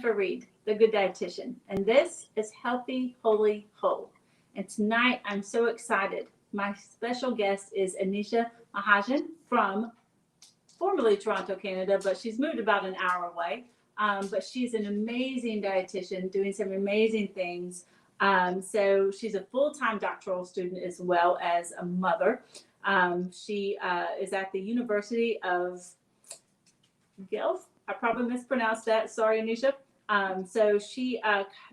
Jennifer Reed, the Good Dietitian, and this is Healthy, Holy, Whole. And tonight I'm so excited. My special guest is Anisha Mahajan from formerly Toronto, Canada, but she's moved about an hour away. But she's an amazing dietitian doing some amazing things. So she's a full-time doctoral student as well as a mother. She is at the University of Guelph. I probably mispronounced that. Sorry, Anisha. So she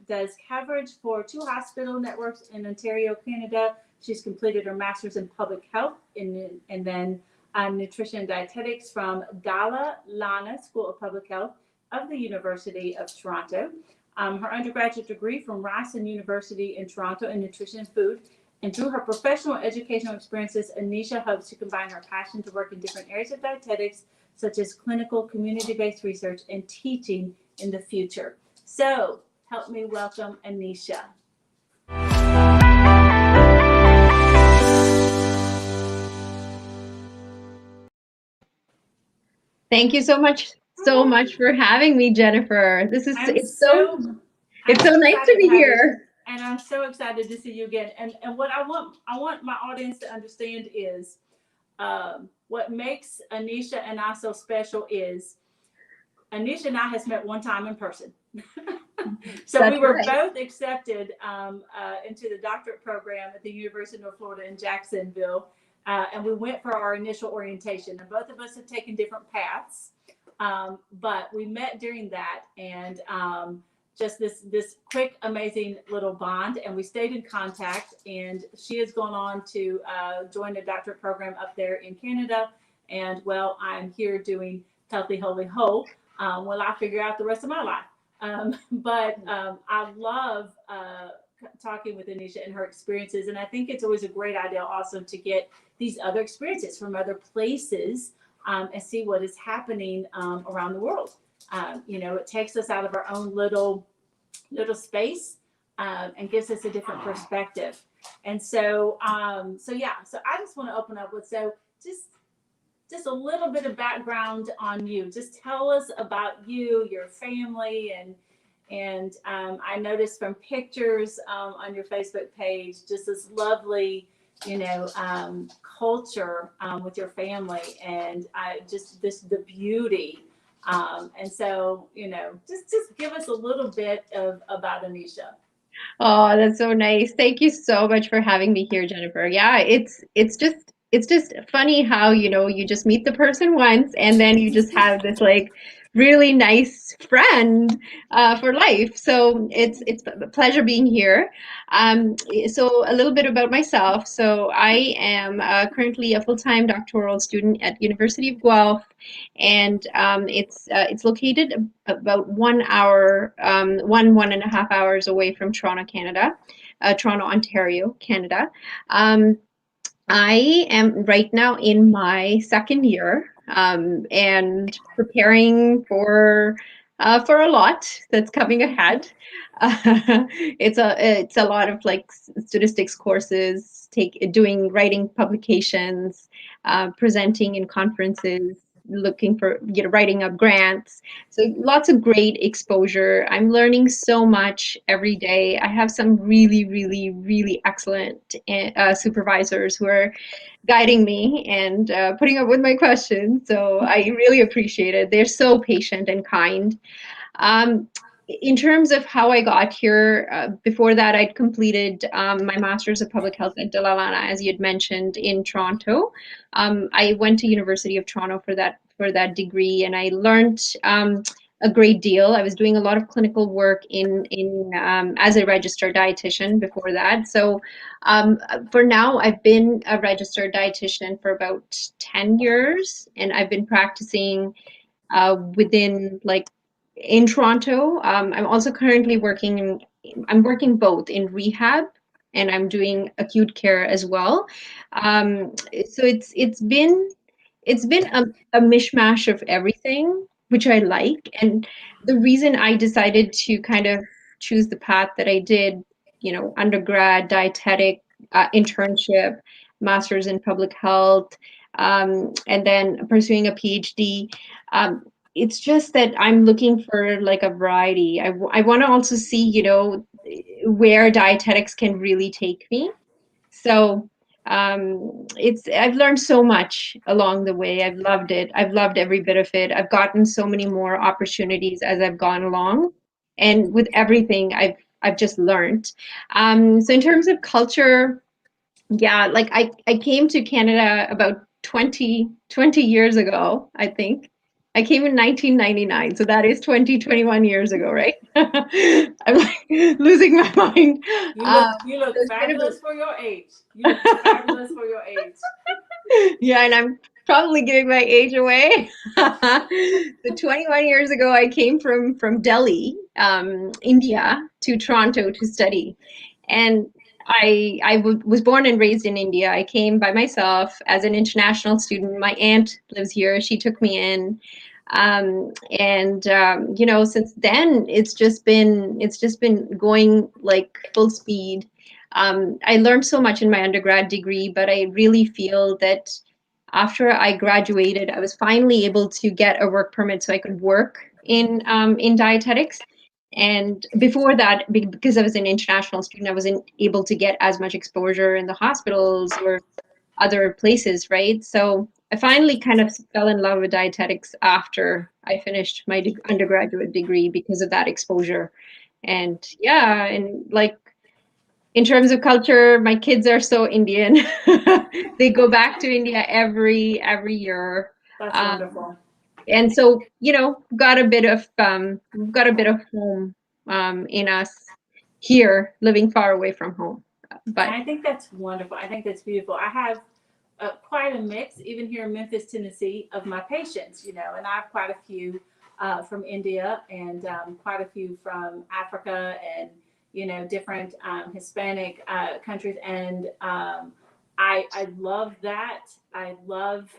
does coverage for 2 hospital networks in Ontario, Canada. She's completed her master's in public health and then Nutrition and Dietetics from Dalla, Lana School of Public Health of the University of Toronto. Her undergraduate degree from Ryerson University in Toronto in Nutrition and Food. And through her professional educational experiences, Anisha hopes to combine her passion to work in different areas of dietetics, such as clinical, community-based research, and teaching in the future. So help me welcome Anisha. Thank you so much for having me, Jennifer. It's so nice to be here. And I'm so excited to see you again. And what I want my audience to understand is what makes Anisha and I so special is Anisha and I has met one time in person. So That's we were right. both accepted into the doctorate program at the University of North Florida in Jacksonville. And we went for our initial orientation, and both of us have taken different paths, but we met during that, and just this quick, amazing little bond, and we stayed in contact. And she has gone on to join a doctorate program up there in Canada, and well, I'm here doing Healthy, Holy, Whole while I figure out the rest of my life. But I love talking with Anisha and her experiences, and I think it's always a great idea also to get these other experiences from other places and see what is happening around the world. It takes us out of our own little space and gives us a different perspective. And so I just want to open up with just a little bit of background on you. Just tell us about you, your family, and I noticed from pictures on your Facebook page, just this lovely, culture with your family, and the beauty. And so, just give us a little bit about Anisha. Oh, that's so nice. Thank you so much for having me here, Jennifer. Yeah, it's just funny how, you just meet the person once and then you just have this like really nice friend for life. So it's a pleasure being here. So a little bit about myself. So I am currently a full-time doctoral student at University of Guelph, and it's located about 1 hour, 1.5 hours away from Toronto, Canada, Toronto, Ontario, Canada. I am right now in my second year and preparing for a lot that's coming ahead. It's a lot of like statistics courses, writing publications, presenting in conferences, looking for writing up grants. So lots of great exposure. I'm learning so much every day. I have some really, really, really excellent supervisors who are guiding me and putting up with my questions. So I really appreciate it. They're so patient and kind. In terms of how I got here, before that, I'd completed my Master's of Public Health at Dalla, as you had mentioned, in Toronto. I went to University of Toronto for that degree, and I learned a great deal. I was doing a lot of clinical work as a registered dietitian before that. So for now, I've been a registered dietitian for about 10 years, and I've been practicing in Toronto. I'm also currently working both in rehab, and I'm doing acute care as well. So it's been a mishmash of everything, which I like. And the reason I decided to kind of choose the path that I did, undergrad, dietetic, internship, master's in public health, and then pursuing a PhD. it's just that I'm looking for like a variety. I want to also see, where dietetics can really take me. So I've learned so much along the way. I've loved it. I've loved every bit of it. I've gotten so many more opportunities as I've gone along, and with everything I've just learned. So in terms of culture, yeah, like I came to Canada about 20 years ago, I think. I came in 1999, so that is 21 years ago, right? I'm like losing my mind. You look So it's been about, fabulous for your age. You look fabulous for your age. yeah, and I'm probably giving my age away. So 21 years ago, I came from Delhi, India, to Toronto to study, and was born and raised in India. I came by myself as an international student. My aunt lives here. She took me in. Since then it's just been going like full speed. I learned so much in my undergrad degree, but I really feel that after I graduated, I was finally able to get a work permit so I could work in dietetics. And before that, because I was an international student, I wasn't able to get as much exposure in the hospitals or other places, right? So I finally kind of fell in love with dietetics after I finished my undergraduate degree because of that exposure. And yeah, and like in terms of culture, my kids are so Indian. They go back to India every year. That's Um, wonderful. and so, got a bit of home in us here, living far away from home. And But I think that's wonderful. I think that's beautiful. I have quite a mix, even here in Memphis, Tennessee, of my patients, and I have quite a few from India and quite a few from Africa and, different Hispanic countries. And I love that. I love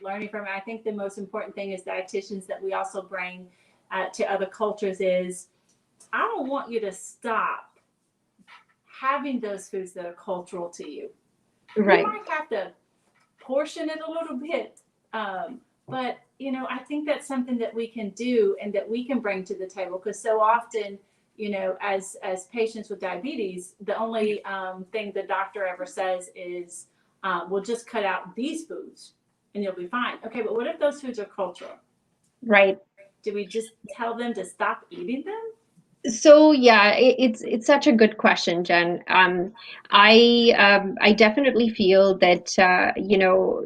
learning from it. I think the most important thing as dietitians that we also bring to other cultures is I don't want you to stop having those foods that are cultural to you. You right, might have to portion it a little bit. But I think that's something that we can do and that we can bring to the table because so often, as patients with diabetes, the only thing the doctor ever says is, "We'll just cut out these foods and you'll be fine." Okay, but what if those foods are cultural? right. Do we just tell them to stop eating them? So yeah, it's such a good question, Jen. I definitely feel that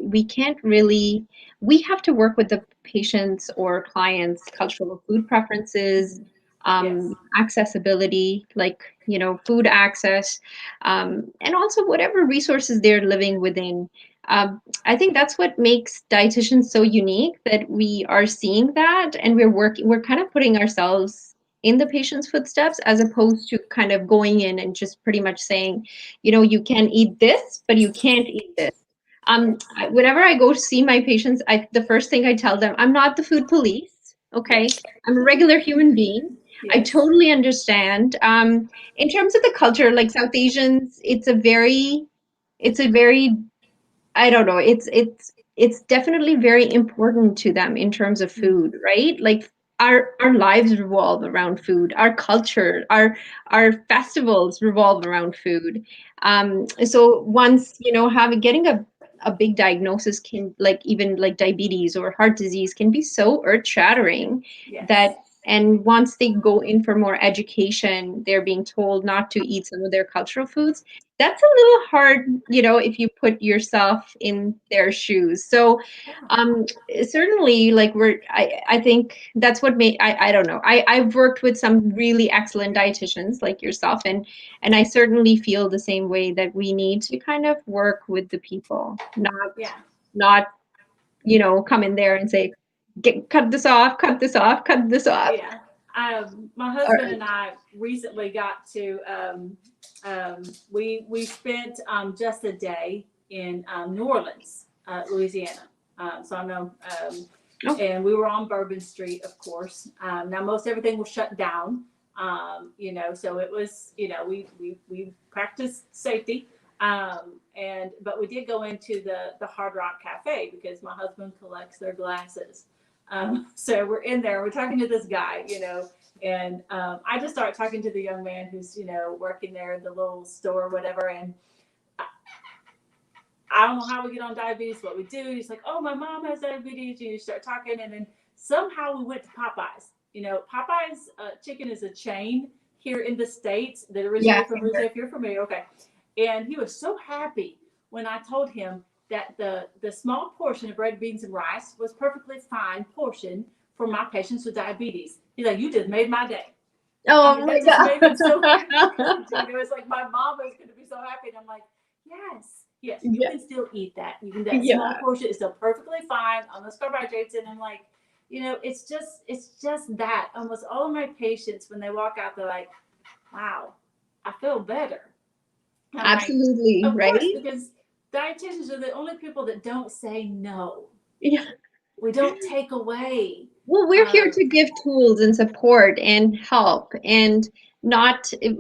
we can't really we have to work with the patients or clients' cultural food preferences, Yes. accessibility, like food access, and also whatever resources they're living within. I think that's what makes dietitians so unique that we are seeing that and we're kind of putting ourselves in the patient's footsteps as opposed to kind of going in and just pretty much saying, you can eat this, but you can't eat this. Yes. Whenever I go to see my patients, the first thing I tell them, I'm not the food police. Okay, Yes. I'm a regular human being. I Yes. totally understand. In terms of the culture, like South Asians, it's a very I don't know. It's definitely very important to them in terms of Mm. food, right? Like our lives revolve around food. Our culture, our festivals revolve around food. So once having getting a big diagnosis can like even like diabetes or heart disease can be so earth shattering Yes. that. And once they go in for more education, they're being told not to eat some of their cultural foods. That's a little hard, if you put yourself in their shoes. So Yeah. um certainly like I think that's what made I don't know. I've worked with some really excellent dietitians like yourself, and I certainly feel the same way that we need to kind of work with the people, Yeah. not come in there and say, cut this off, cut this off, cut this off. Yeah. My All husband right. and I recently got to, we spent just a day in New Orleans, Louisiana. So I know, Oh, and we were on Bourbon Street, of course. Now most everything was shut down, so it was, we practiced safety. But we did go into the Hard Rock Cafe because my husband collects their glasses. So we're in there, we're talking to this guy, and I just start talking to the young man who's, working there in the little store or whatever. And I don't know how we get on diabetes, what we do. He's like, oh, my mom has diabetes. You start talking, and then somehow we went to Popeyes. Popeyes chicken is a chain here in the States that originated from Brazil, if you're familiar. Okay. And he was so happy when I told him that the small portion of bread, beans, and rice was perfectly fine portion for my patients with diabetes. He's like, you just made my day. Oh my God. Made him so happy. It's like my mom was going to be so happy. And I'm like, yes, you can still eat that. That small portion is still perfectly fine on those carbohydrates. And I'm like, it's just that almost all of my patients, when they walk out, they're like, wow, I feel better. Absolutely, like, right? Course, because dietitians are the only people that don't say no. Yeah. We don't take away. Well, we're here to give tools and support and help, and not, a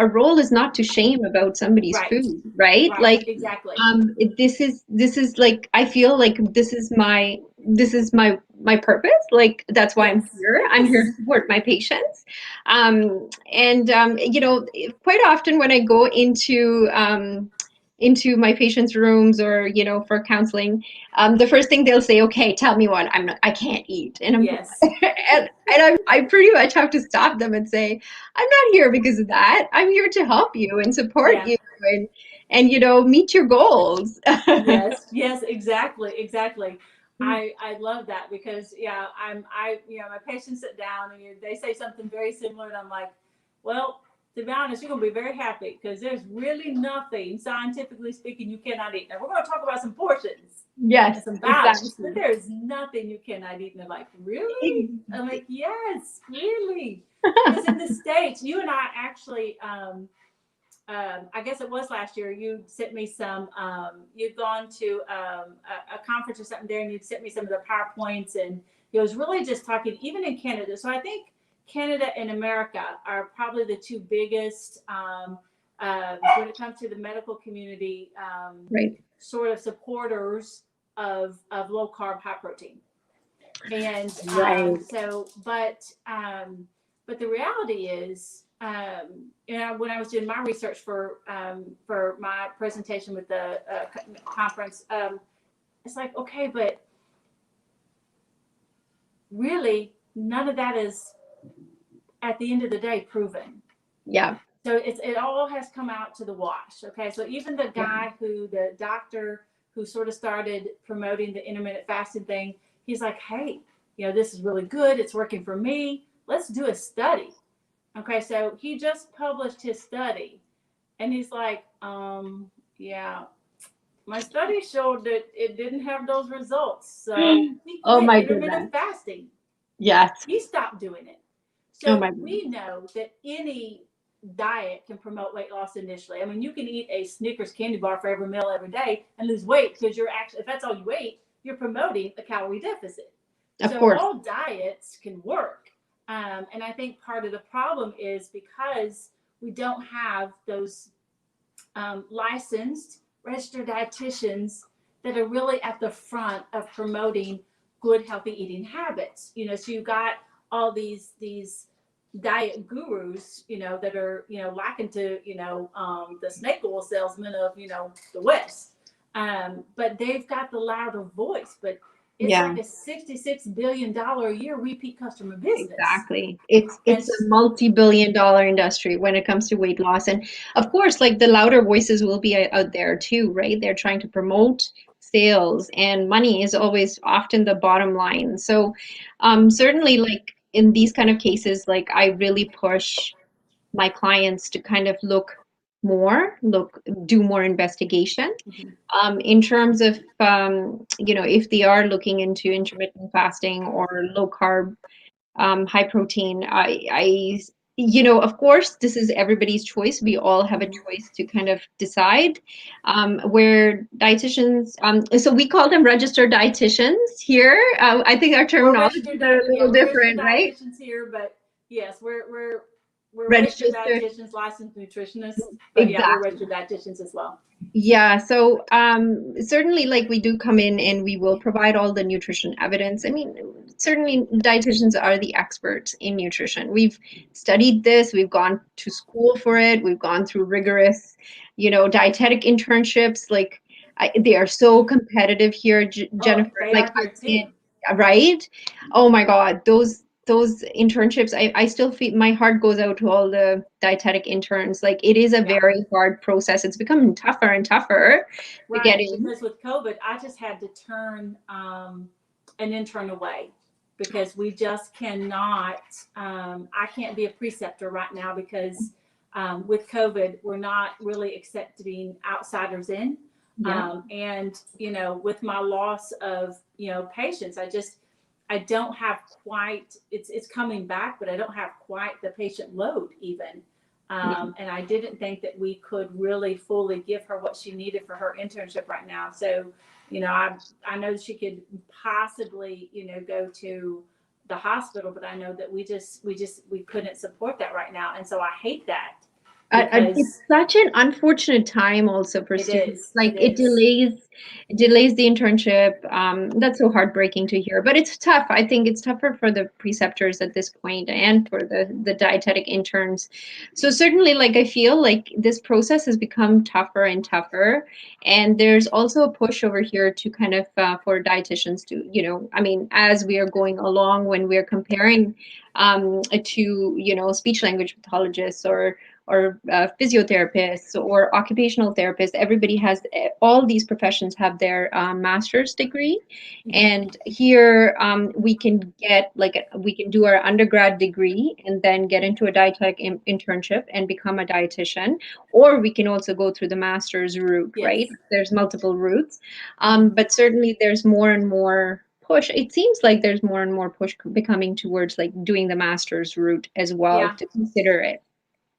role is not to shame about somebody's food, right? Like, exactly. This is like, I feel like this is my purpose. Like, that's why I'm here. I'm here to support my patients. Quite often when I go into my patients' rooms or, for counseling, the first thing they'll say, okay, tell me what I can't eat. And I pretty much have to stop them and say, I'm not here because of that. I'm here to help you and support you and meet your goals. yes, exactly. I love that because my patients sit down and they say something very similar, and I'm like, well, to be honest, you're going to be very happy because there's really nothing, scientifically speaking, you cannot eat. Now, we're going to talk about some portions. Yes, some balance, exactly. But there's nothing you cannot eat. And they're like, really? I'm like, yes, really. Because in the States, you and I actually, I guess it was last year, you sent me some, you'd gone to a conference or something there, and you'd sent me some of the PowerPoints, and it was really just talking, even in Canada. So I think Canada and America are probably the two biggest when it comes to the medical community, sort of supporters of low carb, high protein. And but the reality is, when I was doing my research for my presentation with the conference, it's like, okay, but really none of that is, at the end of the day, proven. Yeah. So it all has come out to the wash. Okay. So even the guy the doctor who sort of started promoting the intermittent fasting thing, he's like, hey, this is really good. It's working for me. Let's do a study. Okay. So he just published his study, and he's like, my study showed that it didn't have those results. So he quit intermittent fasting. Yes. He stopped doing it. So we know that any diet can promote weight loss initially. I mean, you can eat a Snickers candy bar for every meal every day and lose weight because you're actually, if that's all you ate, you're promoting a calorie deficit. Of course. All diets can work. And I think part of the problem is because we don't have those licensed, registered dietitians that are really at the front of promoting good, healthy eating habits. So you got all these diet gurus, that are, likened to, the snake oil salesman of, the West. But they've got the louder voice, but it's like a $66 billion a year repeat customer business. Exactly. It's a multi-billion-dollar industry when it comes to weight loss. And of course, like, the louder voices will be out there too, right? They're trying to promote sales, and money is always often the bottom line. So certainly, like, in these kind of cases, like, I really push my clients to kind of do more investigation. In terms of, if they are looking into intermittent fasting or low carb, high protein, of course, this is everybody's choice. We all have a choice to kind of decide where dietitians, so we call them registered dietitians here. I think our terminology is a little different, right? Dietitians here, but yes, we're we're registered registered. dietitians, licensed nutritionists, but yeah, we're Exactly. registered dietitians as well. Yeah, so certainly, like, we do come in and we will provide all the nutrition evidence. I mean, certainly dietitians are the experts in nutrition. We've studied this, we've gone to school for it, we've gone through rigorous, dietetic internships. Like, they are so competitive here, Oh, Jennifer. they Like, are I here too. can't, right? Oh my God, those internships, I still feel my heart goes out to all the dietetic interns. Like, it is a Yeah. very hard process. It's becoming tougher and tougher to get Right, in. because with COVID, I just had to turn an intern away because we just cannot. I can't be a preceptor right now because with COVID, we're not really accepting outsiders in. Yeah. And with my loss of patients, I don't have quite. It's coming back, but I don't have quite the patient load even. And I didn't think that we could really fully give her what she needed for her internship right now. So, I know she could possibly, go to the hospital, but I know that we couldn't support that right now. And so I hate that It's because such an unfortunate time also for it students. is, Like, it it is. delays the internship. That's so heartbreaking to hear, but it's tough. I think it's tougher for the preceptors at this point and for the dietetic interns. So certainly, like, I feel like this process has become tougher and tougher, and there's also a push over here to kind of for dietitians to, I mean, as we are going along, when we're comparing to, speech language pathologists or physiotherapists or occupational therapists. Everybody has, all these professions have their master's degree. And here we can get, like, we can do our undergrad degree and then get into a dietetic internship and become a dietitian. Or we can also go through the master's route, Yes. right? There's multiple routes. But certainly there's more and more push. It seems like there's more and more push becoming towards, like, doing the master's route as well, Yeah. to consider it.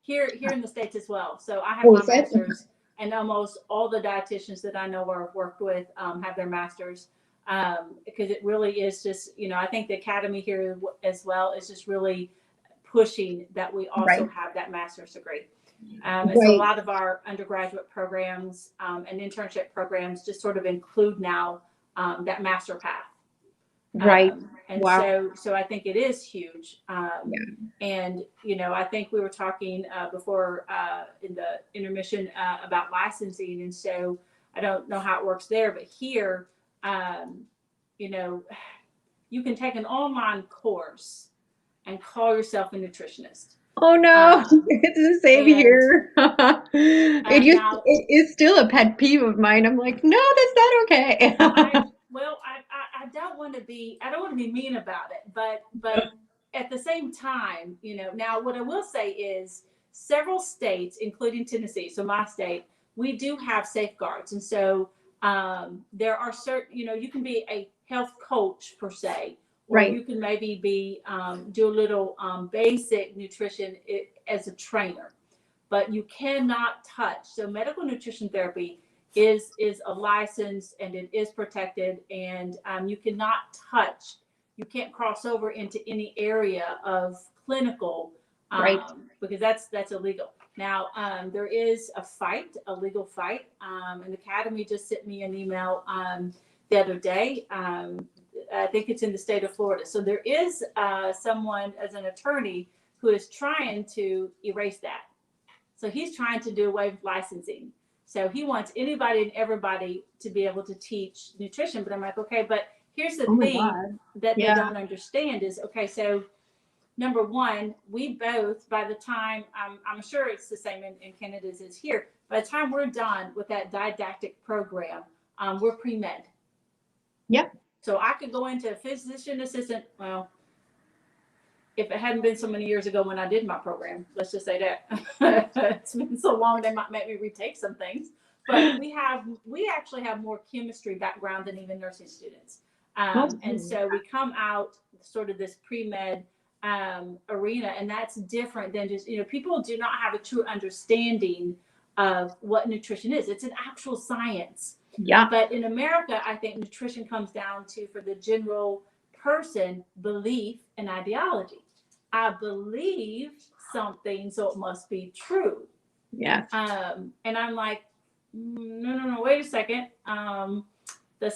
Here in the States as well. So I have Oh, my is it? master's, and almost all the dietitians that I know or have worked with have their master's, because it really is just, I think the academy here as well is just really pushing that we also Right. have that master's degree. And so a Right. lot of our undergraduate programs and internship programs just sort of include now that master path. Right. And Wow. so I think it is huge. Yeah. And, I think we were talking before in the intermission about licensing. And so I don't know how it works there, but here, you know, you can take an online course and call yourself a nutritionist. Oh no, it's the same And here. now It is still a pet peeve of mine. I'm like, no, that's not okay. I don't want to be mean about it, but at the same time, now what I will say is several states, including Tennessee, so my state, we do have safeguards, and so there are certain, you can be a health coach per se, or Right. you can maybe be do a little basic nutrition as a trainer, but you cannot touch. So medical nutrition therapy is a license and it is protected, and you cannot touch. You can't cross over into any area of clinical Right. because that's illegal. Now there is a legal fight. An academy just sent me an email the other day. I think it's in the state of Florida. So there is someone as an attorney who is trying to erase that. So he's trying to do away with licensing. So he wants anybody and everybody to be able to teach nutrition. But I'm like, okay, but here's the Oh my thing God. that they Yeah. don't understand is, okay, so number one, we both, by the time, I'm sure it's the same in Canada as is here, by the time we're done with that didactic program, we're pre-med. Yep. So I could go into a physician assistant, well, if it hadn't been so many years ago when I did my program, let's just say that it's been so long, they might make me retake some things. But we actually have more chemistry background than even nursing students. And so we come out sort of this pre-med arena, and that's different than just, people do not have a true understanding of what nutrition is. It's an actual science. Yeah. But in America, I think nutrition comes down to, for the general person, belief and ideology. I believe something, so it must be true. Yeah. And I'm like, no, wait a second. The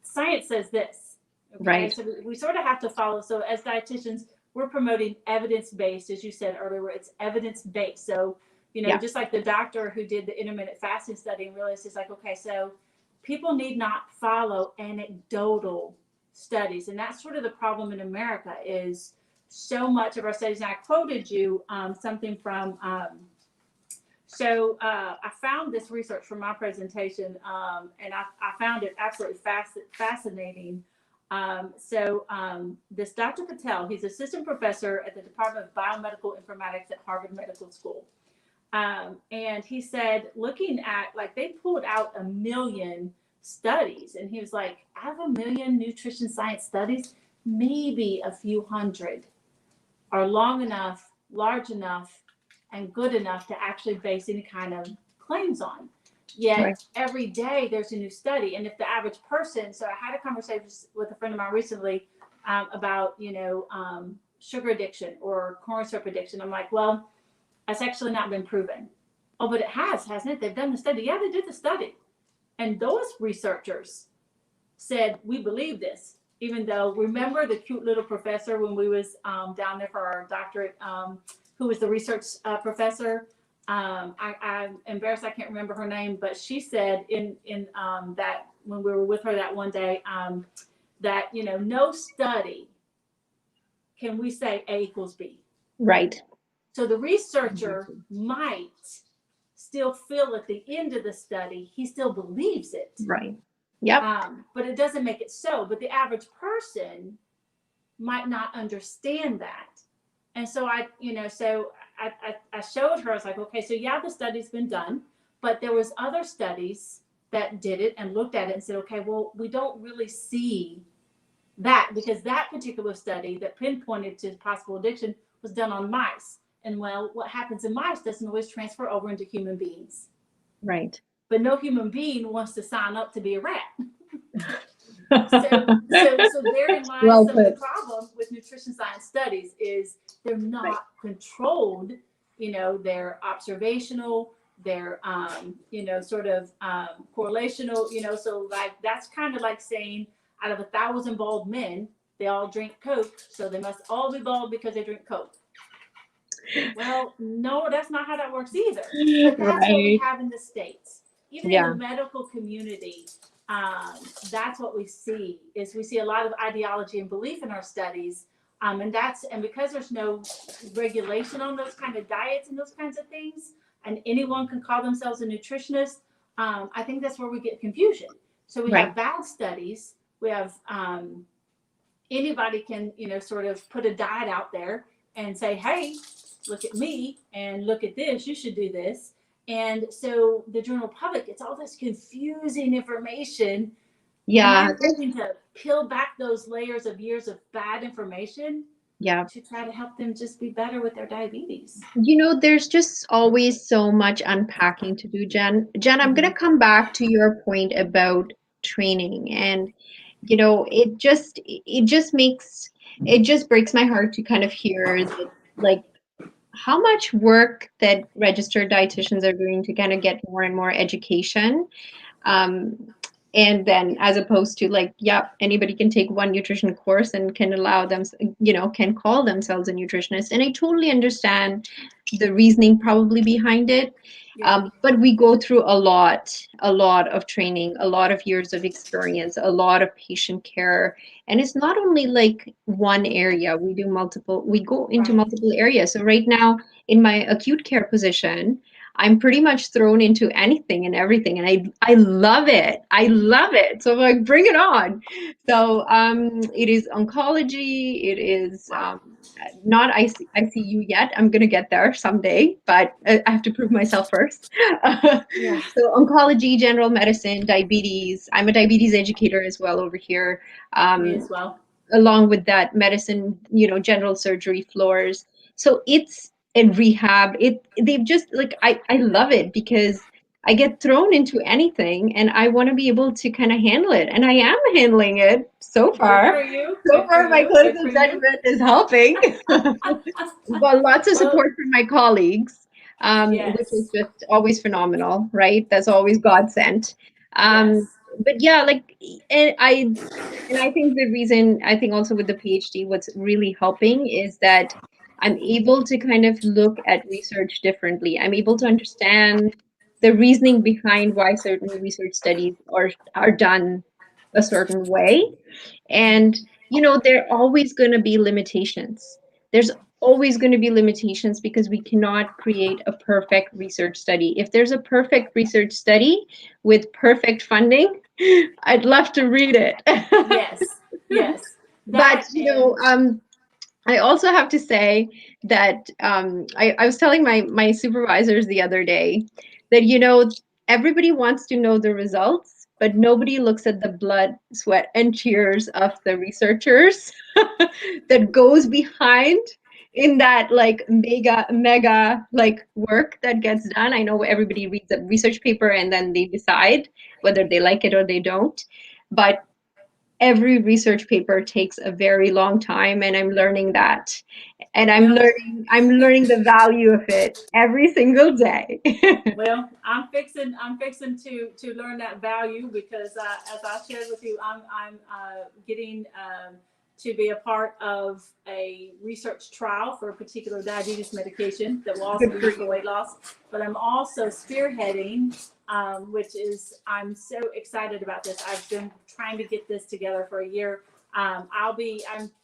science says this. Okay, Right. so we sort of have to follow. So as dietitians, we're promoting evidence-based, as you said earlier. It's evidence-based. So Yeah. just like the doctor who did the intermittent fasting study and realized, it's like, okay, so people need not follow anecdotal studies, and that's sort of the problem in America. Is so much of our studies, and I quoted you something from I found this research from my presentation, and I found it absolutely fascinating. This Dr. Patel, he's assistant professor at the Department of Biomedical Informatics at Harvard Medical School. And he said, looking at, like, they pulled out 1 million studies, and he was like, out of 1 million nutrition science studies, maybe a few hundred are long enough, large enough, and good enough to actually base any kind of claims on. Yet Right. every day there's a new study. And if the average person, so I had a conversation with a friend of mine recently about, sugar addiction or corn syrup addiction. I'm like, well, that's actually not been proven. Oh, but it has, hasn't it? They've done the study. Yeah, they did the study. And those researchers said, we believe this, even though, remember the cute little professor when we was down there for our doctorate, who was the research professor. I'm embarrassed I can't remember her name, but she said in that when we were with her that one day, that no study can we say A equals B. Right. So the researcher might still feel at the end of the study he still believes it. Right. Yep. But it doesn't make it so. But the average person might not understand that. And so I showed her, I was like, okay, so yeah, the study's been done, but there was other studies that did it and looked at it and said, okay, well, we don't really see that, because that particular study that pinpointed to possible addiction was done on mice. And well, what happens in mice doesn't always transfer over into human beings. Right. But no human being wants to sign up to be a rat. So therein lies Well some of the put. problem with nutrition science studies is they're not Right. controlled. They're observational, they're sort of correlational. So like that's kind of like saying out of 1,000 bald men, they all drink Coke, so they must all be bald because they drink Coke. Well, no, that's not how that works either. But that's what we Right. have in the States. Even in Yeah. the medical community, that's what we see. Is we see a lot of ideology and belief in our studies, and because there's no regulation on those kind of diets and those kinds of things, and anyone can call themselves a nutritionist. I think that's where we get confusion. So we Right. have bad studies. We have anybody can sort of put a diet out there and say, hey, look at me and look at this, you should do this. And so the general public, it's all this confusing information. Yeah. And I'm having to peel back those layers of years of bad information Yeah. to try to help them just be better with their diabetes. There's just always so much unpacking to do, Jen. Jen, I'm going to come back to your point about training. And, it just breaks my heart to kind of hear that, like, how much work that registered dietitians are doing to kind of get more and more education. And then as opposed to like, anybody can take one nutrition course and can allow them, can call themselves a nutritionist. And I totally understand the reasoning probably behind it. Yeah. But we go through a lot of training, a lot of years of experience, a lot of patient care. And it's not only like one area, we go into Right. multiple areas. So right now in my acute care position, I'm pretty much thrown into anything and everything, and I love it. I love it. So I'm like, bring it on. So it is oncology. It is not ICU yet. I'm gonna get there someday, but I have to prove myself first. Yeah. So oncology, general medicine, diabetes. I'm a diabetes educator as well over here. Me as well. Along with that, medicine, general surgery floors. So it's in rehab. They've just like I love it because I get thrown into anything, and I want to be able to kind of handle it. And I am handling it so Good far. for you. So Good for far, my you. Good clinical for you. judgment is helping. Got lots of Well, support from my colleagues, which is yes, just always phenomenal, right? That's always God sent. Um, yes, but yeah, like, and I think the reason, I think also with the PhD, what's really helping is that I'm able to kind of look at research differently. I'm able to understand the reasoning behind why certain research studies are done a certain way. And, there are always going to be limitations. There's always going to be limitations because we cannot create a perfect research study. If there's a perfect research study with perfect funding, I'd love to read it. yes, yes. But, That and I also have to say that I was telling my supervisors the other day that, everybody wants to know the results, but nobody looks at the blood, sweat, and tears of the researchers that goes behind in that like mega like work that gets done. I know everybody reads a research paper and then they decide whether they like it or they don't. But every research paper takes a very long time, and I'm learning that, and well, I'm learning the value of it every single day. well, I'm fixing to learn that value because as I shared with you, I'm getting to be a part of a research trial for a particular diabetes medication that will also Good be for used for you. weight loss. But I'm also spearheading, which is I'm so excited about this. I've been trying to get this together for a year. I'm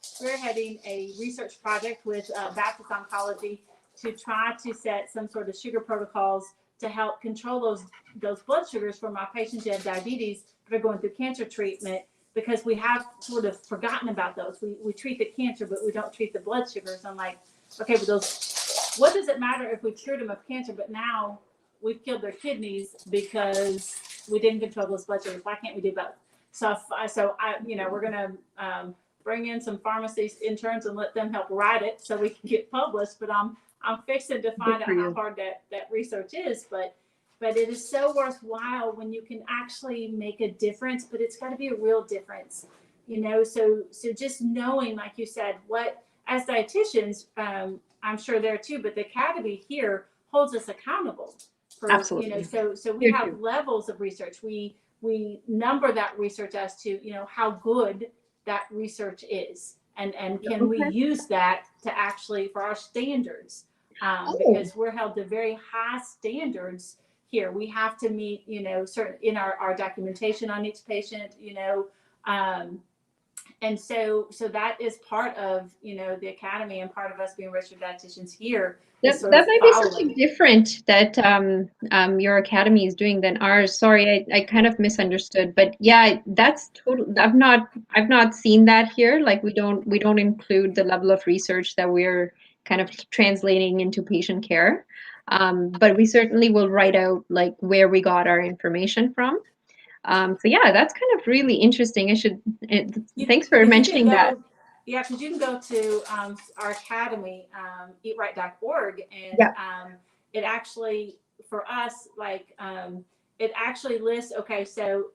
spearheading a research project with Baptist Oncology to try to set some sort of sugar protocols to help control those blood sugars for my patients who have diabetes that are going through cancer treatment, because we have sort of forgotten about those. We treat the cancer, but we don't treat the blood sugars. I'm like, okay, but those, what does it matter if we cured them of cancer, but now we've killed their kidneys because we didn't control those blood sugars? Why can't we do both? So we're gonna bring in some pharmacy interns and let them help write it so we can get published. But I'm fixing to Good find for out how you. hard that research is, but it is so worthwhile when you can actually make a difference. But it's got to be a real difference, So just knowing, like you said, what as dietitians, I'm sure there too, but the academy here holds us accountable for Absolutely. So we Here have too. levels of research. We number that research as to how good that research is, and can we Okay. use that to actually for our standards, Oh, because we're held to very high standards here. We have to meet certain in our documentation on each patient, um, and so that is part of the academy, and part of us being registered dietitians here that is sort that of might be following. something different that your academy is doing than ours. Sorry, I kind of misunderstood. But yeah, that's total. I've not seen that here. Like we don't include the level of research that we're kind of translating into patient care. But we certainly will write out like where we got our information from. So yeah, that's kind of really interesting. Thanks for Because you can mentioning that. go, yeah, because you can go to our academy, eatright.org, and Yeah. it actually, for us, like, it actually lists, okay, so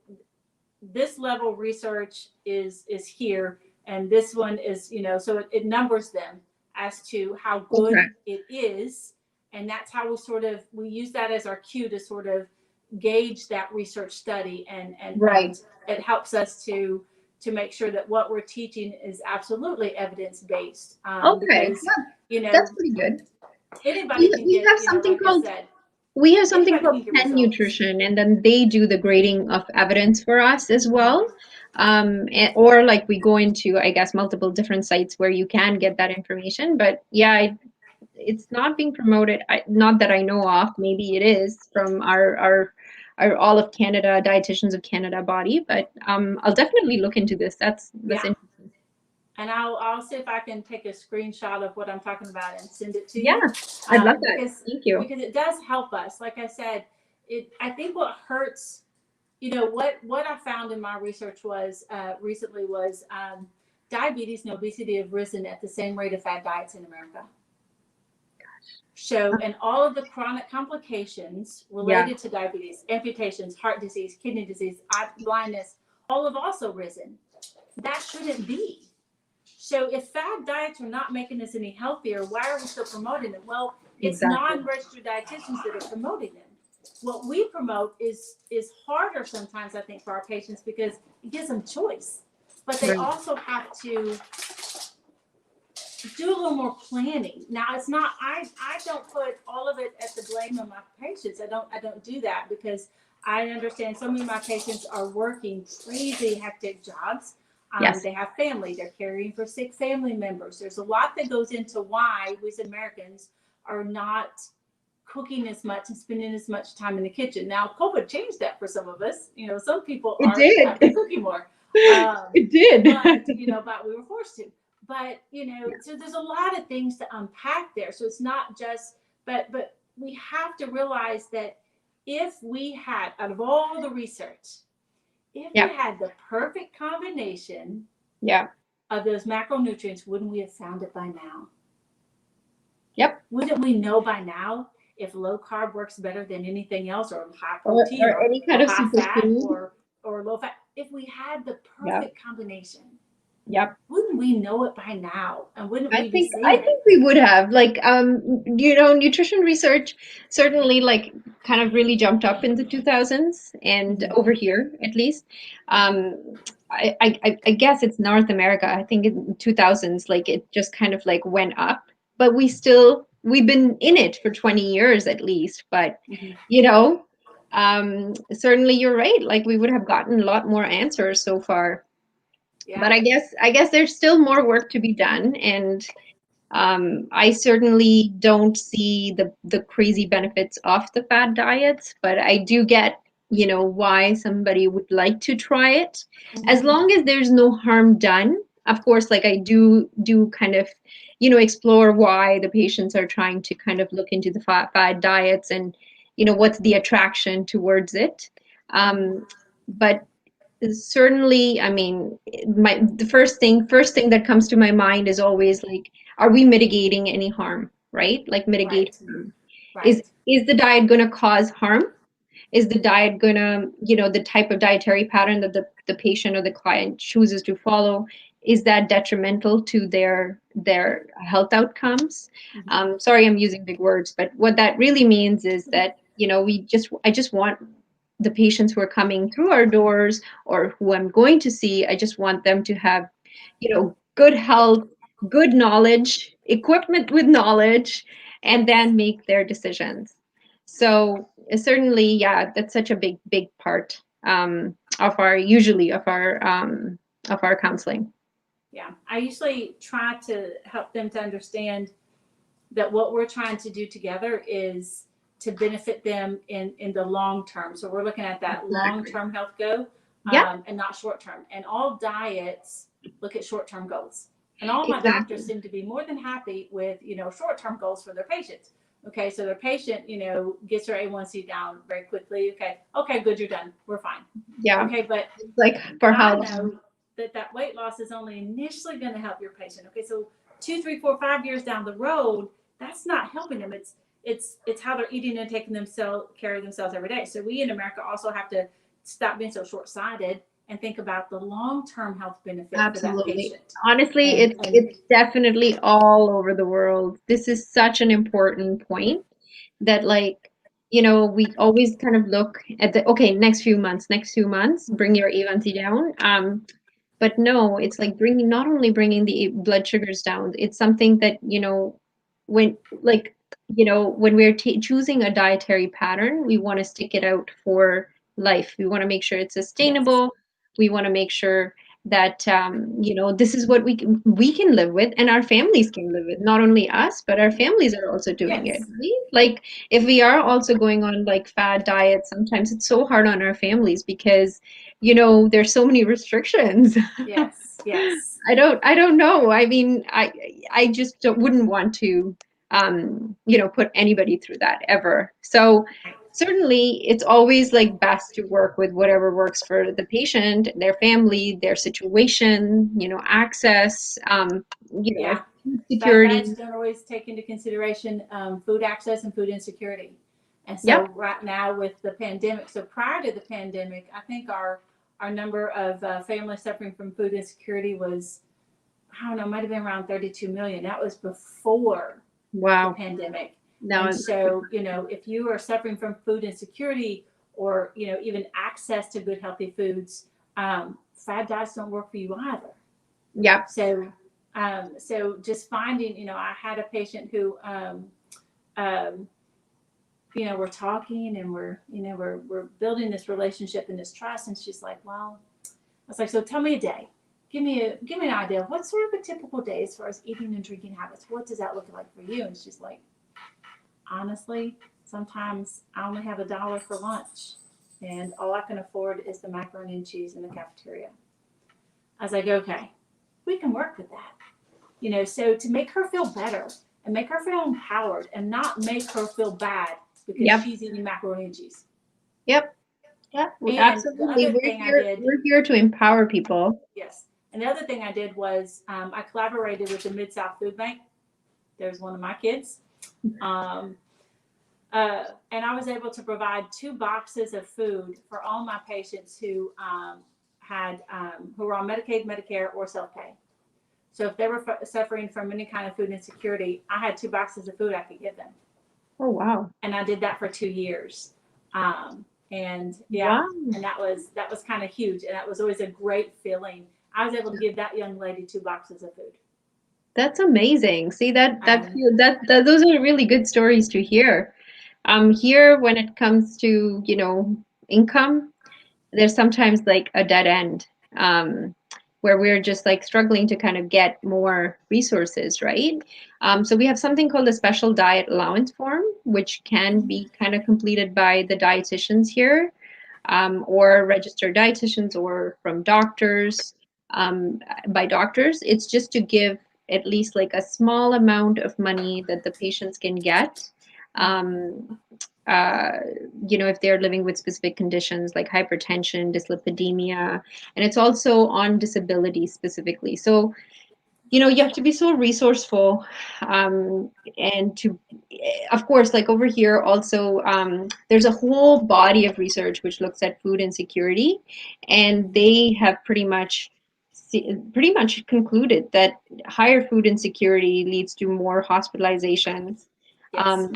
this level research is here, and this one is, so it numbers them as to how Okay. good it is. And that's how we use that as our cue to sort of gauge that research study, and Right. it helps us to make sure that what we're teaching is absolutely evidence-based, Okay. because Yeah, you know that's pretty good. anybody We can we get, have something like I called said, we have something anybody called can get Penn results. Nutrition, and then they do the grading of evidence for us as well. Or like we go into, I guess, multiple different sites where you can get that information. But yeah, it's not being promoted. Not that I know of. Maybe it is from our all of Canada Dietitians of Canada body. But I'll definitely look into this. That's Yeah. interesting. And I'll see if I can take a screenshot of what I'm talking about and send it to Yeah, you, I'd love that. because Thank you. it does help us. Like I said, I think what hurts, what I found in my research was recently was diabetes and obesity have risen at the same rate of fad diets in America. show, and all of the chronic complications Yeah, related to diabetes, amputations, heart disease, kidney disease, eye blindness, all have also risen. That shouldn't be. So if fad diets are not making us any healthier, why are we still promoting them? Well, it's exactly. non-registered dietitians that are promoting them. What we promote is harder sometimes, I think, for our patients because it gives them choice. But they Right. also have to do a little more planning. Now, it's not, I don't put all of it at the blame of my patients. I don't do that because I understand so many of my patients are working crazy hectic jobs. Yes. They have family, they're caring for sick family members. There's a lot that goes into why we as Americans are not cooking as much and spending as much time in the kitchen. Now, COVID changed that for some of us. You know, some people It are did. happy cooking more. It did. But we were forced to. But, so there's a lot of things to unpack there. So it's not just, but we have to realize that if we had, out of all the research, if Yeah. we had the perfect combination Yeah. of those macronutrients, wouldn't we have found it by now? Yep. Wouldn't we know by now if low carb works better than anything else, or high Or protein, or any kind of high fat, superfood. or low fat? If we had the Yep. perfect combination, Yep. wouldn't we know it by now? And wouldn't we be saying I it? think we would have, like, nutrition research certainly, like, kind of really jumped up in the 2000s, and Mhm. over here at least. I guess it's North America. I think in 2000s, like, it just kind of like went up, but we've been in it for 20 years at least. But Mhm. certainly you're right. Like, we would have gotten a lot more answers so far. Yeah. But I guess there's still more work to be done, and I certainly don't see the crazy benefits of the fad diets, but I do get, why somebody would like to try it, as Mhm. long as there's no harm done. Of course, like, I do kind of, explore why the patients are trying to kind of look into the fad diets, and what's the attraction towards it. But certainly, I mean, the first thing that comes to my mind is always like, are we mitigating any harm, right? Like, mitigate Right. harm. Is Right. is the diet going to cause harm? Is the diet going to, the type of dietary pattern that the patient or the client chooses to follow, is that detrimental to their health outcomes? Mhm. Sorry, I'm using big words, but what that really means is that, I just want the patients who are coming through our doors, or who I'm going to see, I just want them to have, good health, good knowledge, equipment with knowledge, and then make their decisions. So certainly, yeah, that's such a big part, of our counseling. Yeah. I usually try to help them to understand that what we're trying to do together is to benefit them in the long term. So we're looking at that long term health goal, Yeah, and not short term. And all diets look at short term goals. And all my doctors exactly. seem to be more than happy with short term goals for their patients. Okay, so their patient gets their A1C down very quickly. Okay, good, you're done. We're fine. Yeah, Okay, but like, for I how long? know that weight loss is only initially going to help your patient. Okay, so 2, 3, 4, 5 years down the road, that's not helping them. It's how they're eating and taking care of themselves every day. So we in America also have to stop being so short-sighted and think about the long-term health benefit for that Absolutely. patient. Honestly, And it's definitely all over the world. This is such an important point, that, like, we always kind of look at the, okay, next few months, bring your A1C down. But no, it's like, not only bringing the blood sugars down, it's something that, when, like, when we're choosing a dietary pattern, we want to stick it out for life. We want to make sure it's yes, sustainable. We want to make sure that, this is what we can live with, and our families can live with. Not only us, but our families are also doing it, yes, right? Like, if we are also going on, like, fad diets, sometimes it's so hard on our families because, there's so many restrictions. yes, yes. I don't know. I mean, I just wouldn't want to, put anybody through that ever. So certainly, it's always, like, best to work with whatever works for the patient, their family, their situation, access. You know, if Yeah. fat security. diets don't always take into consideration food access and food insecurity. And so Yep. right now with the pandemic, so prior to the pandemic, I think our number of families suffering from food insecurity was, I don't know, might have been around 32 million. That was before the Wow. pandemic. Now, And so, you know, if you are suffering from food insecurity or, you know, even access to good, healthy foods, fad diets don't work for you either. yeah. So, so just finding, you know, I had a patient who, you know, we're talking and we're building this relationship and this trust. And she's like, well, I was like, so tell me a day. Give me an idea of what sort of a typical day as far as eating and drinking habits. What does that look like for you? And she's like, honestly, sometimes I only have $1 for lunch and all I can afford is the macaroni and cheese in the cafeteria. I was like, okay, we can work with that. You know, so to make her feel better and make her feel empowered and not make her feel bad because she's eating macaroni and cheese. Yep. Yeah, And absolutely. We're here to empower people. Yes. And the other thing I did was I collaborated with the Mid-South Food Bank. There's one of my kids. And I was able to provide 2 boxes of food for all my patients who who were on Medicaid, Medicare, or self-pay. So if they were suffering from any kind of food insecurity, I had 2 boxes of food I could give them. Oh, wow. And I did that for 2 years. And yeah, wow. And that was kind of huge. And that was always a great feeling. I was able to give that young lady 2 boxes of food. That's amazing. See, that those are really good stories to hear. Here, when it comes to, you know, income, there's sometimes like a dead end, where we're just like struggling to kind of get more resources, right? So we have something called a special diet allowance form, which can be kind of completed by the dietitians here, or registered dietitians, or from doctors, by doctors. It's just to give at least like a small amount of money that the patients can get. You know, if they're living with specific conditions like hypertension, dyslipidemia, and it's also on disability specifically. So, you know, you have to be so resourceful, and to, of course, like over here also, there's a whole body of research which looks at food insecurity, and they have pretty much concluded that higher food insecurity leads to more hospitalizations, Yes.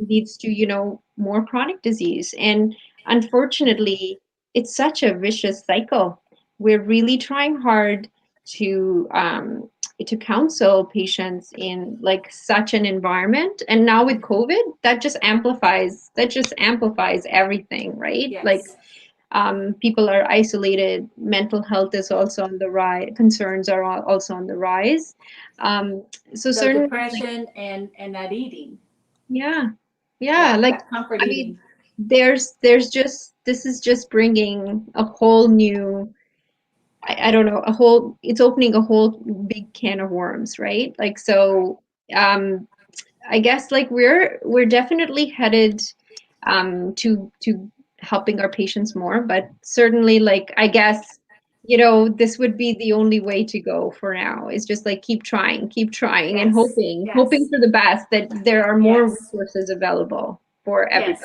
leads to, you know, more chronic disease. And unfortunately, it's such a vicious cycle. We're really trying hard to counsel patients in like such an environment. And now with COVID, that just amplifies everything, right? Yes. Like, people are isolated, mental health is also on the rise, concerns are also on the rise. So certain depression and that eating. Yeah, like, that comfort I eating. mean, there's just, this is just bringing a whole new, I don't know, it's opening a whole big can of worms, right? Like, so, I guess like we're definitely headed, to helping our patients more, but certainly, like, I guess, you know, this would be the only way to go for now. Is just like keep trying, Yes. and hoping for the best, that there are more resources available for everybody.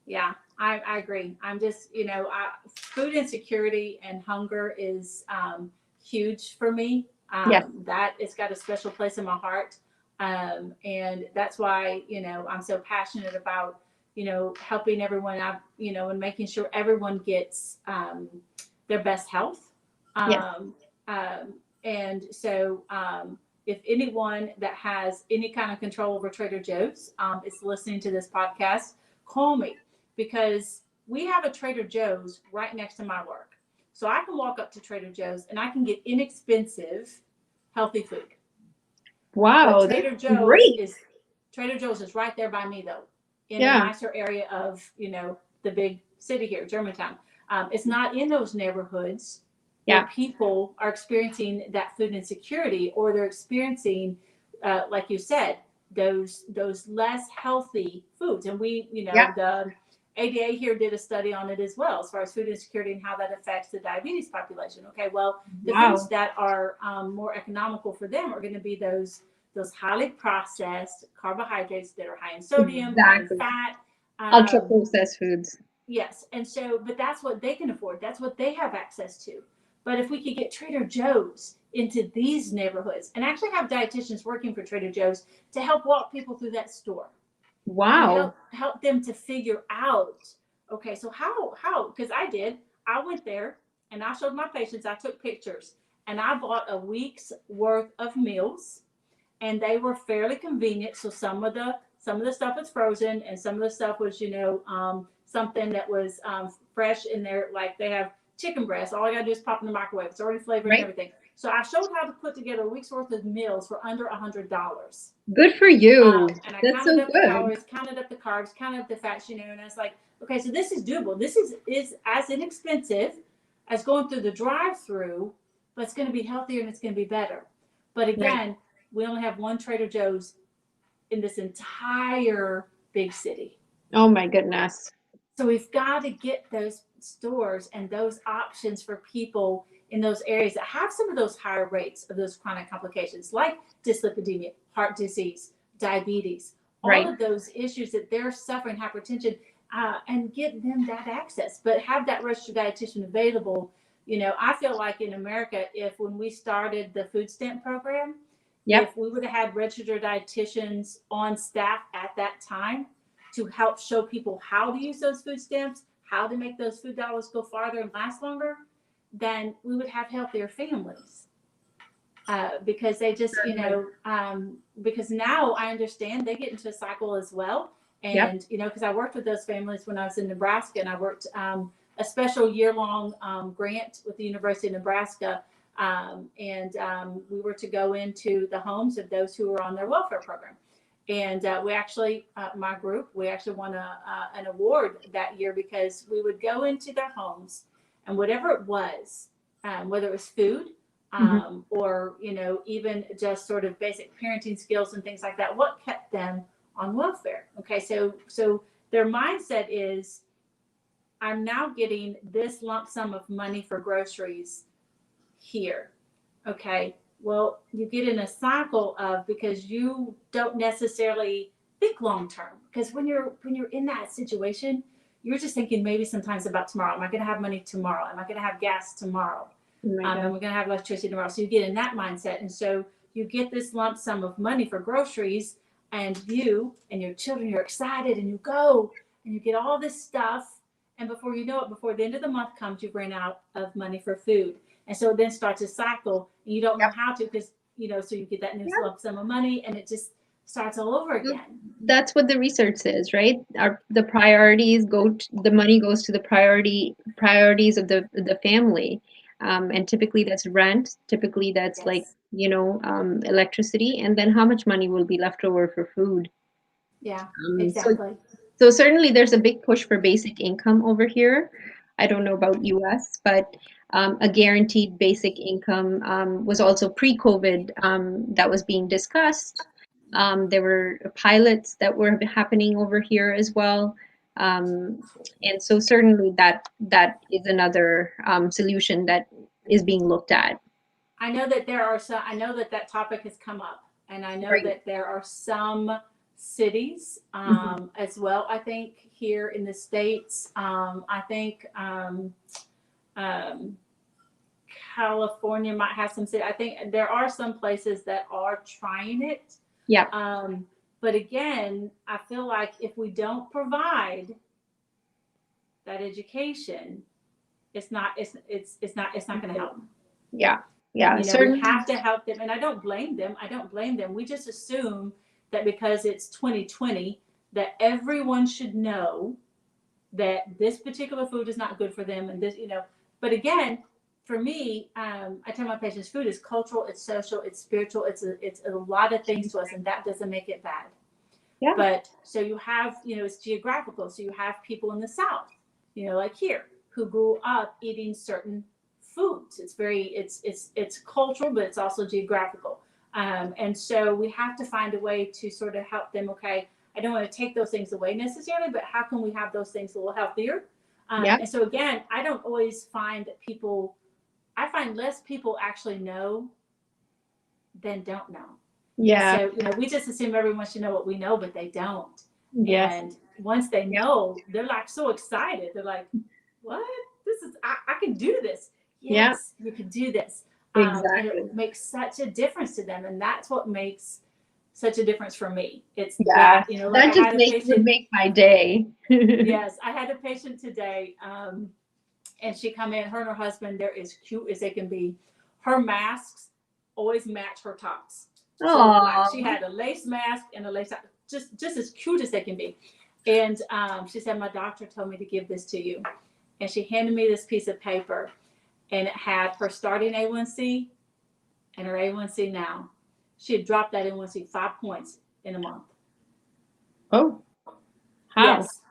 Yeah, I agree. I'm just, you know, food insecurity and hunger is huge for me. That it's got a special place in my heart. And that's why, you know, I'm so passionate about, you know, helping everyone out, you know, and making sure everyone gets their best health. And so if anyone that has any kind of control over Trader Joe's is listening to this podcast, call me, because we have a Trader Joe's right next to my work. So I can walk up to Trader Joe's and I can get inexpensive, healthy food. Wow, but Trader Joe's is right there by me, though, in a nicer area of, you know, the big city here, Germantown. It's not in those neighborhoods where people are experiencing that food insecurity, or they're experiencing, like you said, those less healthy foods. And we, you know, the ADA here did a study on it as well, as far as food insecurity and how that affects the diabetes population. Okay, well, the foods that are more economical for them are going to be those those highly processed carbohydrates that are high in sodium, Exactly. high in fat. Ultra processed foods. Yes. And so, but that's what they can afford. That's what they have access to. But if we could get Trader Joe's into these neighborhoods and actually have dietitians working for Trader Joe's to help walk people through that store. Wow. Help them to figure out, okay, so how, because I went there and I showed my patients, I took pictures and I bought a week's worth of meals and they were fairly convenient. So some of the stuff was frozen and some of the stuff was, something that was fresh in there. Like they have chicken breast. All I gotta do is pop in the microwave. It's already flavored and everything. So I showed how to put together a week's worth of meals for under $100. Good for you. And I That's counted so up good. the calories, counted up the carbs, counted up the fats, and I was like, okay, so this is doable. This is as inexpensive as going through the drive-through, but it's going to be healthier and it's going to be better. But again, we only have one Trader Joe's in this entire big city. Oh my goodness. So we've got to get those stores and those options for people in those areas that have some of those higher rates of those chronic complications like dyslipidemia, heart disease, diabetes, all of those issues that they're suffering, hypertension, and get them that access, but have that registered dietitian available. I feel like in America, if when we started the food stamp program, if we would have had registered dietitians on staff at that time to help show people how to use those food stamps, how to make those food dollars go farther and last longer, then we would have healthier families. Because they just, because now I understand they get into a cycle as well. And, because I worked with those families when I was in Nebraska, and I worked a special year-long grant with the University of Nebraska. We were to go into the homes of those who were on their welfare program. And we actually, my group, we actually won an award that year because we would go into their homes and whatever it was, whether it was food, or, even just sort of basic parenting skills and things like that, what kept them on welfare? Okay, so their mindset is, I'm now getting this lump sum of money for groceries here. Okay, well, you get in a cycle of, because you don't necessarily think long term, because when you're in that situation, you're just thinking maybe sometimes about tomorrow. Am I going to have money tomorrow? Am I going to have gas tomorrow? Am I going to have electricity tomorrow? So you get in that mindset, and so you get this lump sum of money for groceries, and you and your children, you're excited, and you go and you get all this stuff, and before you know it, before the end of the month comes, you've ran out of money for food. And so it then starts a cycle, and you don't know how to, because, so you get that new lump sum of money, and it just starts all over again. That's what the research says, right? The priorities the money goes to the priorities of the family. And typically that's rent, typically that's electricity, and then how much money will be left over for food. Yeah, exactly. So certainly there's a big push for basic income over here. I don't know about US, but a guaranteed basic income was also pre-COVID that was being discussed. There were pilots that were happening over here as well. And so certainly that is another solution that is being looked at. I know that I know that topic has come up, and I know that there are some cities as well. I think here in the States, I think California might have some cities. I think there are some places that are trying it. Yeah. But again, I feel like if we don't provide that education, it's not going to help. Yeah. Yeah. We have to help them, and I don't blame them. We just assume that because it's 2020, that everyone should know that this particular food is not good for them, and this, But again, for me, I tell my patients, food is cultural, it's social, it's spiritual, it's a lot of things to us, and that doesn't make it bad. Yeah. But so you have, it's geographical. So you have people in the South, like here, who grew up eating certain foods. It's cultural, but it's also geographical. And so we have to find a way to sort of help them. Okay, I don't want to take those things away necessarily, but how can we have those things a little healthier? And so again, I don't always find that I find less people actually know than don't know. Yeah. And so, we just assume everyone should know what we know, but they don't. Yes. And once they Yeah. know, they're like so excited. They're like, what? I can do this. Yeah. Yes, you can do this. And Exactly. it makes such a difference to them. And that's what makes such a difference for me. It's Yeah. that, like That I just had a patient. would make my day. Yes, I had a patient today, and she come in, her and her husband, they're as cute as they can be. Her masks always match her tops. So like she had a lace mask and a lace top, just as cute as they can be. And she said, my doctor told me to give this to you. And she handed me this piece of paper, and it had her starting A1C and her A1C now. She had dropped that A1C 5 points in a month. Oh, how? Yes.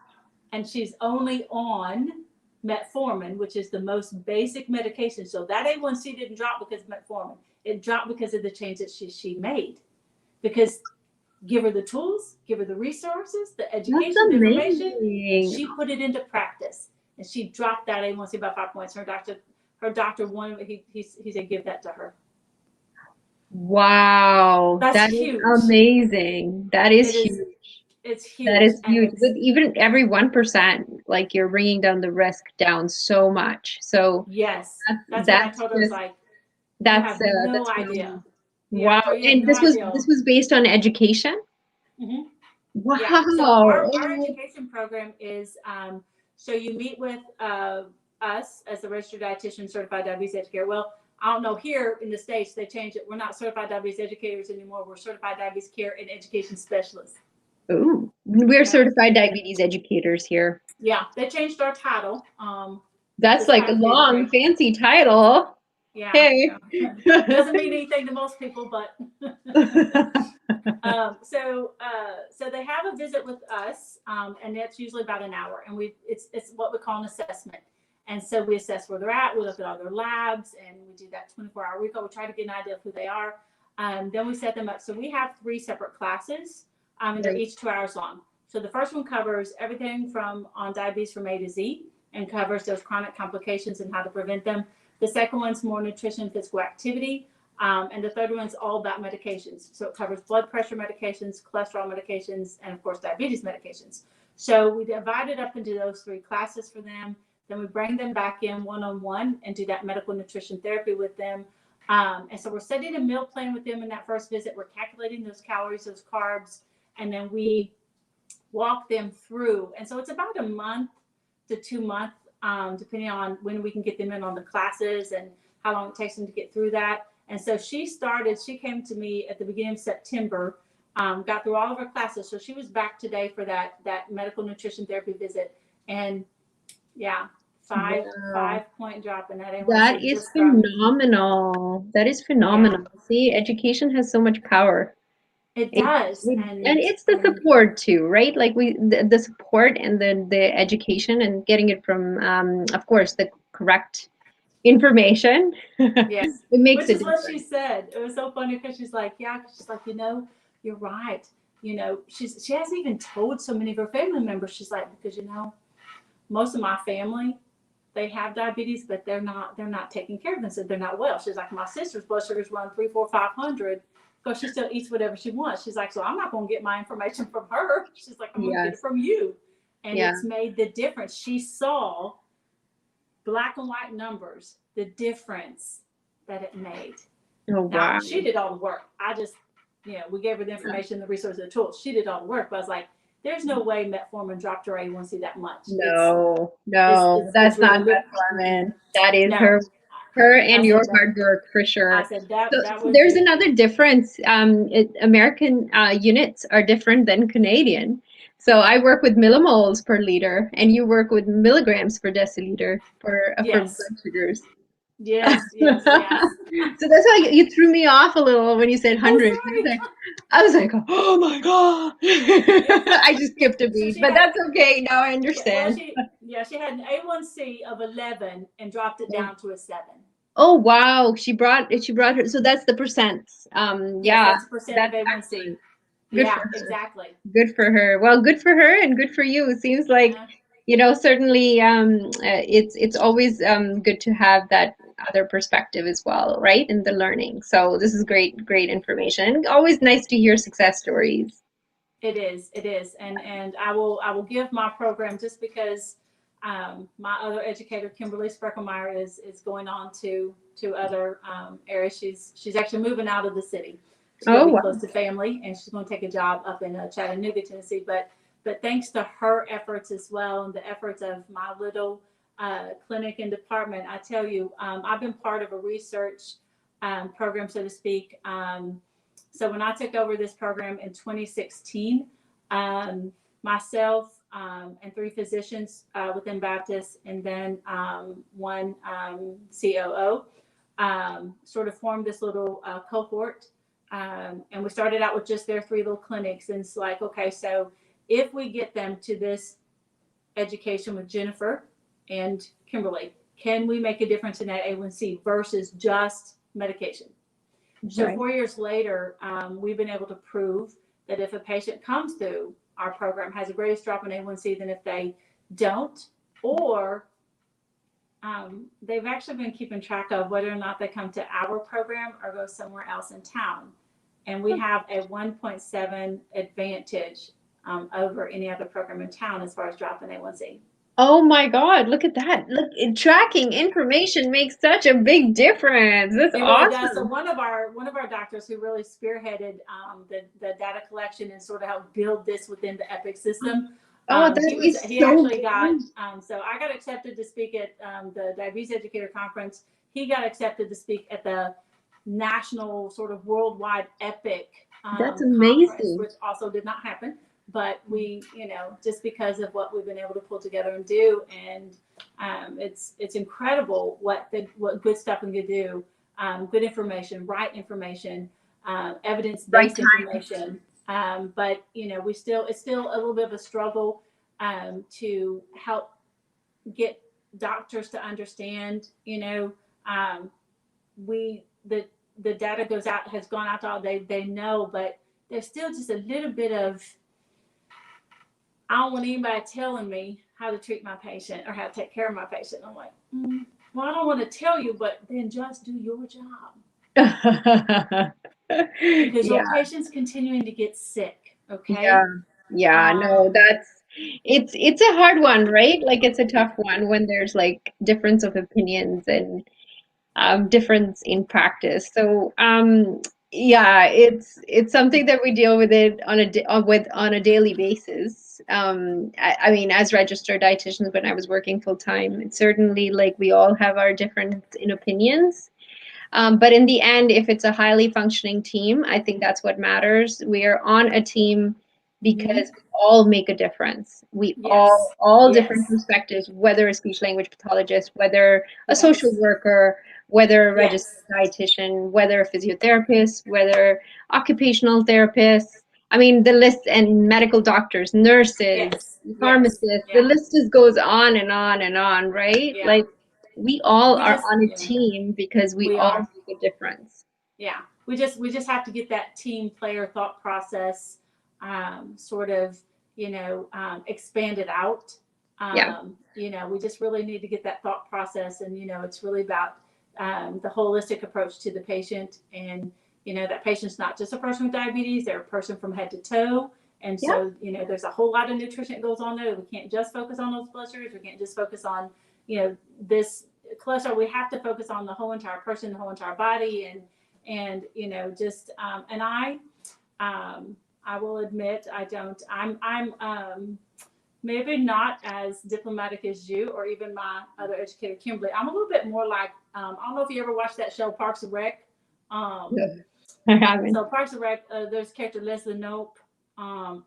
And she's only on metformin, which is the most basic medication. So that A1C didn't drop because of metformin. It dropped because of the change that she made. Because give her the tools, give her the resources, the education, the information, and she put it into practice. And she dropped that A1C by 5 points. Her doctor wanted, he said, give that to her. Wow, That's huge. Is amazing. That is huge. It's huge. That is huge. With even every 1%, like you're bringing down the risk down so much. So yes, that's what I told her. Just, like, that's no idea. Wow. And this was based on education? Mm-hmm. Wow. Yeah. So our education program is, so you meet with us as the Registered Dietitian, Certified Diabetes Educator. Well, I don't know, here in the States, they changed it. We're not Certified Diabetes Educators anymore. We're Certified Diabetes Care and Education Specialists. Oh, we're Certified Diabetes Educators here. Yeah, they changed our title. That's like a long, fancy title. Yeah. Hey. Doesn't mean anything to most people, but so they have a visit with us, and that's usually about an hour, and it's what we call an assessment. And so we assess where they're at. We look at all their labs, and we do that 24-hour recall. We try to get an idea of who they are. Then we set them up. So we have 3 separate classes, and they're each 2 hours long. So the first one covers everything on diabetes from A to Z, and covers those chronic complications and how to prevent them. The second one's more nutrition, physical activity. And the third one's all about medications. So it covers blood pressure medications, cholesterol medications, and of course, diabetes medications. So we divide it up into those 3 classes for them. Then we bring them back in one-on-one and do that medical nutrition therapy with them. And so we're setting a meal plan with them in that first visit. We're calculating those calories, those carbs, and then we walk them through. And so it's about a month to 2 months, depending on when we can get them in on the classes and how long it takes them to get through that. And so she came to me at the beginning of September, got through all of her classes. So she was back today for that medical nutrition therapy visit. And yeah, 5-point drop in that A1C. That is phenomenal. That is phenomenal. Yeah. See, education has so much power. It does. And it's the support too, right? Like the support and then the education and getting it from, of course, the correct information. Yes. It makes Which is what she said. It was so funny because she's like, she's like, you're right. She hasn't even told so many of her family members. She's like, because most of my family, they have diabetes, but they're not taking care of themselves. They're not well. She's like, my sister's blood sugars run 300, 400, 500 because she still eats whatever she wants. She's like, so I'm not going to get my information from her. She's like, I'm going to get it from you. And it's made the difference. She saw black and white numbers, the difference that it made. Oh, wow. Now, she did all the work. I just, we gave her the information, the resources, the tools. She did all the work. But I was like, there's no way metformin dropped her A1C that much. No, that's not metformin. That is her and your hard work for sure. I said that there's another difference. American units are different than Canadian. So I work with millimoles per liter, and you work with milligrams per deciliter for blood sugars. Yes. So that's why you threw me off a little when you said 100. I was like, oh my God. I just skipped a beat, but that's okay. Now I understand. She had an A1C of 11 and dropped it down to a 7. Oh, wow. She brought her. So that's the percents. That's the percent of A1C. Exactly. Good for her. Well, good for her and good for you. It seems like, certainly it's always good to have that other perspective as well, right? In the learning. So this is great information. Always nice to hear success stories. It is, and I will give my program just because my other educator, Kimberly Spreckelmeyer, is going on to other areas. She's actually moving out of the city. She's going Oh, to be wow. close to family, and she's going to take a job up in Chattanooga, Tennessee. But thanks to her efforts as well, and the efforts of my little clinic and department, I tell you, I've been part of a research program, so to speak. So when I took over this program in 2016, myself and 3 physicians within Baptist, and then one COO, sort of formed this little cohort. And we started out with just their 3 little clinics. And it's like, okay, so if we get them to this education with Jennifer and Kimberly, can we make a difference in that A1C versus just medication? So Right. 4 years later, we've been able to prove that if a patient comes through our program, has the greatest drop in A1C than if they don't, or they've actually been keeping track of whether or not they come to our program or go somewhere else in town. And we have a 1.7 advantage over any other program in town as far as drop in A1C. Oh my God, look at that. Look, tracking information makes such a big difference. That's It really does. So awesome. one of our doctors who really spearheaded the data collection and sort of helped build this within the EPIC system. Oh, that is He so actually got good. so I got accepted to speak at the Diabetes Educator Conference. He got accepted to speak at the national sort of worldwide EPIC That's conference, amazing. which also did not happen. But we, just because of what we've been able to pull together and do, and it's incredible what good stuff we can do. Good information, right information, evidence-based Right. information. But it's still a little bit of a struggle to help get doctors to understand. The data has gone out to all, they know, but there's still just a little bit of, I don't want anybody telling me how to treat my patient or how to take care of my patient. I'm like, well, I don't want to tell you, but then just do your job. Because your patient's continuing to get sick, okay? Yeah, no, it's a hard one, right? Like it's a tough one when there's like difference of opinions and difference in practice. So yeah, it's something that we deal with it on a daily basis. I mean, as registered dietitians, when I was working full time, it's certainly like we all have our different in opinions. But in the end, if it's a highly functioning team, I think that's what matters. We are on a team because we all make a difference. We all different perspectives, whether a speech language pathologist, whether a social worker, whether a registered dietitian, whether a physiotherapist, whether occupational therapists. I mean, the list, and medical doctors, nurses, pharmacists, the list just goes on and on and on, right? Yeah. Like we all are on a team because we all make a difference. Yeah. We just have to get that team player thought process sort of, expanded out. We just really need to get that thought process, and it's really about the holistic approach to the patient, and that patient's not just a person with diabetes, they're a person from head to toe. And so, there's a whole lot of nutrition that goes on there. We can't just focus on those blood sugars. We can't just focus on, this cholesterol. We have to focus on the whole entire person, the whole entire body, and I will admit I'm maybe not as diplomatic as you or even my other educator, Kimberly. I'm a little bit more like, I don't know if you ever watched that show, Parks and Rec. I haven't. So Parks and Rec, there's a character, Leslie Knope.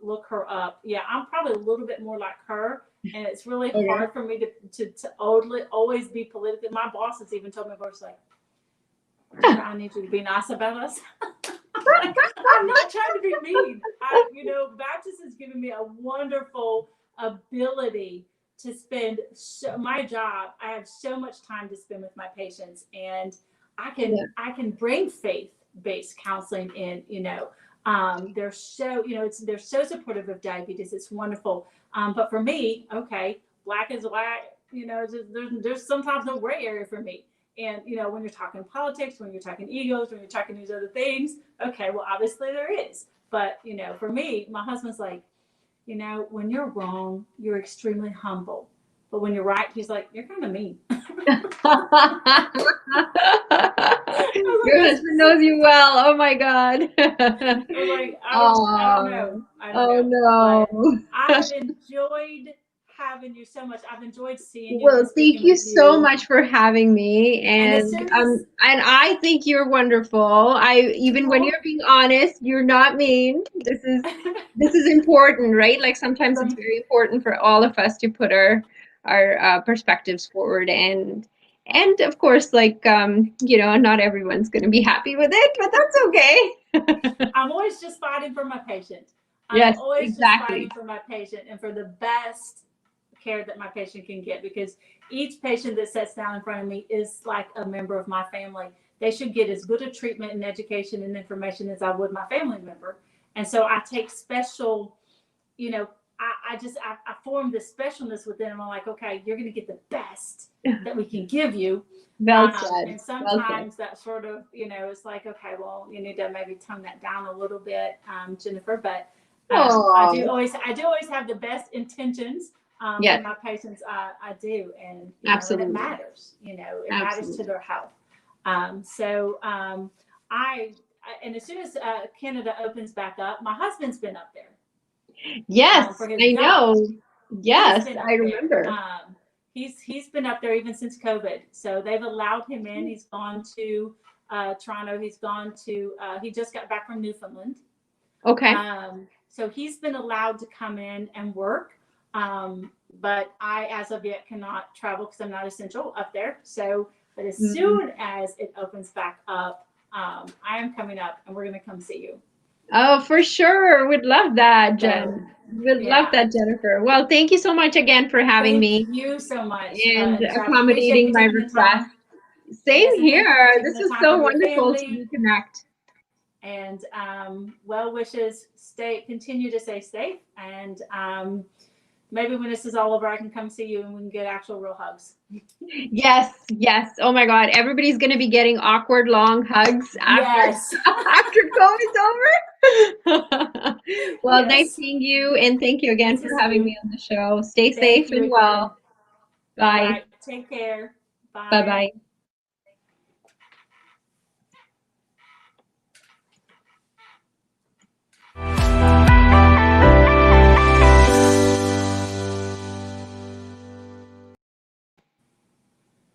Look her up. Yeah, I'm probably a little bit more like her. And it's really hard for me to always be politically. My boss has even told me, like, I need you to be nice about us. I'm not trying to be mean. Baptist has given me a wonderful ability to spend my job. I have so much time to spend with my patients, and I can bring faith-based counseling in. They're so they're so supportive of diabetes. It's wonderful. But for me, okay, black is white. There's sometimes no gray area for me. And, you know, when you're talking politics, when you're talking egos, when you're talking these other things, okay, well, obviously there is. But, you know, for me, my husband's like, you know, when you're wrong, you're extremely humble. But when you're right, he's like, you're kind of mean. Your husband knows you well. Oh my God. I was like, I don't know. Oh no. But I have enjoyed having you so much. I've enjoyed seeing you Well, and thank speaking you with so you. much for having me, And as and soon as I think you're wonderful. Even when you're being honest, you're not mean. This is important, right? Like sometimes it's very important for all of us to put our perspectives forward, and of course, like you know, not everyone's going to be happy with it, but that's okay. I'm always just fighting for my patient. I'm Yes, always just exactly. fighting for my patient and for the best care that my patient can get, because each patient that sits down in front of me is like a member of my family. They should get as good a treatment and education and information as I would my family member. And so I take special, you know, I form this specialness within them. I'm like, okay, you're going to get the best that we can give you. Well said. And sometimes that sort of, you know, it's like, okay, well, you need to maybe tone that down a little bit, Jennifer. But I do always have the best intentions Yes. for my patients. I do, and Absolutely. and it matters. You know, it Absolutely. matters to their health. And as soon as Canada opens back up, my husband's been up there. Yes, I know. Yes, I remember. He's been up there even since COVID. So they've allowed him in. He's gone to Toronto. He's gone to. He just got back from Newfoundland. Okay. So he's been allowed to come in and work. But I, as of yet, cannot travel because I'm not essential up there. So, but as soon as it opens back up, I am coming up, and we're going to come see you. Oh, for sure. We'd love that, Jen. We'd love that, Jennifer. Well, thank you so much again for having me. Thank you so much. And accommodating my request. Same here. This is so wonderful to reconnect. And well wishes. Continue to stay safe. And maybe when this is all over, I can come see you and we can get actual real hugs. Yes, yes. Oh my God. Everybody's going to be getting awkward, long hugs after COVID's over. Well, nice seeing you. And thank you again for having me on the show. Stay safe and well. Bye. All right. Take care. Bye. Bye-bye.